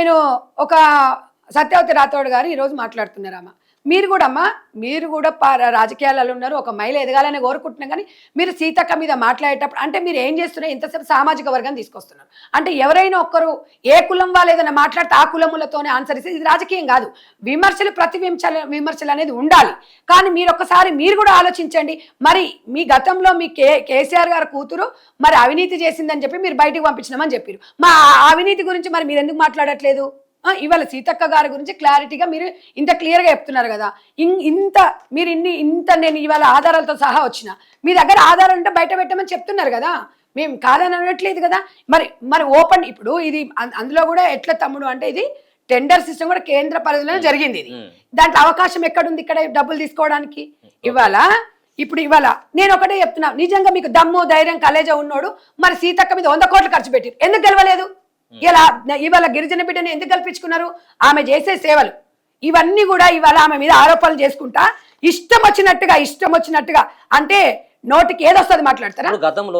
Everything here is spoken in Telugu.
నేను ఒక సత్యవతి రాథోడ్ గారు ఈరోజు మాట్లాడుతున్నారమ్మా, మీరు కూడా అమ్మా, మీరు కూడా రాజకీయాలలో ఉన్నారు, ఒక మహిళ ఎదగాలని కోరుకుంటున్నాం, కానీ మీరు సీతక్క మీద మాట్లాడేటప్పుడు అంటే మీరు ఏం చేస్తున్నారు, ఇంతసేపు సామాజిక వర్గాన్ని తీసుకొస్తున్నారు. అంటే ఎవరైనా ఒక్కరు ఏ కులం వాళ్ళు ఏదైనా మాట్లాడితే ఆ కులములతోనే ఆన్సర్ ఇస్తే ఇది రాజకీయం కాదు. విమర్శలు ప్రతి విమర్శలు అనేది ఉండాలి. కానీ మీరు ఒక్కసారి మీరు కూడా ఆలోచించండి. మరి మీ గతంలో మీ కేసీఆర్ గారు కూతురు మరి అవినీతి చేసిందని చెప్పి మీరు బయటకు పంపించినామని చెప్పారు. మా అవినీతి గురించి మరి మీరు ఎందుకు మాట్లాడట్లేదు? ఇవాళ సీతక్క గారి గురించి క్లారిటీగా మీరు ఇంత క్లియర్గా చెప్తున్నారు కదా. మీరు ఇంత నేను ఇవాళ ఆధారాలతో సహా వచ్చిన, మీ దగ్గర ఆధారాలు అంటే బయట పెట్టమని చెప్తున్నారు కదా, మేము కాదని అనట్లేదు కదా. మరి ఓపెన్ ఇప్పుడు ఇది అందులో కూడా ఎట్లా తమ్ముడు అంటే ఇది టెండర్ సిస్టమ్ కూడా కేంద్ర పరిధిలోనే జరిగింది. ఇది దాంట్లో అవకాశం ఎక్కడుంది ఇక్కడ డబ్బులు తీసుకోవడానికి? ఇవాళ నేను ఒకటే చెప్తున్నా, నిజంగా మీకు దమ్ము ధైర్యం కలేజా ఉన్నోడు మరి సీతక్క మీద 100 కోట్లు ఖర్చు పెట్టి ఎందుకు గెలవలేదు? ఇవాళ గిరిజన బిడ్డని ఎందుకు కల్పించుకున్నారు? ఆమె చేసే సేవలు ఇవన్నీ కూడా ఇవాళ ఆమె మీద ఆరోపణలు చేసుకుంటా ఇష్టం వచ్చినట్టుగా అంటే నోటికి ఏదొస్తుంది మాట్లాడతారా? గతంలో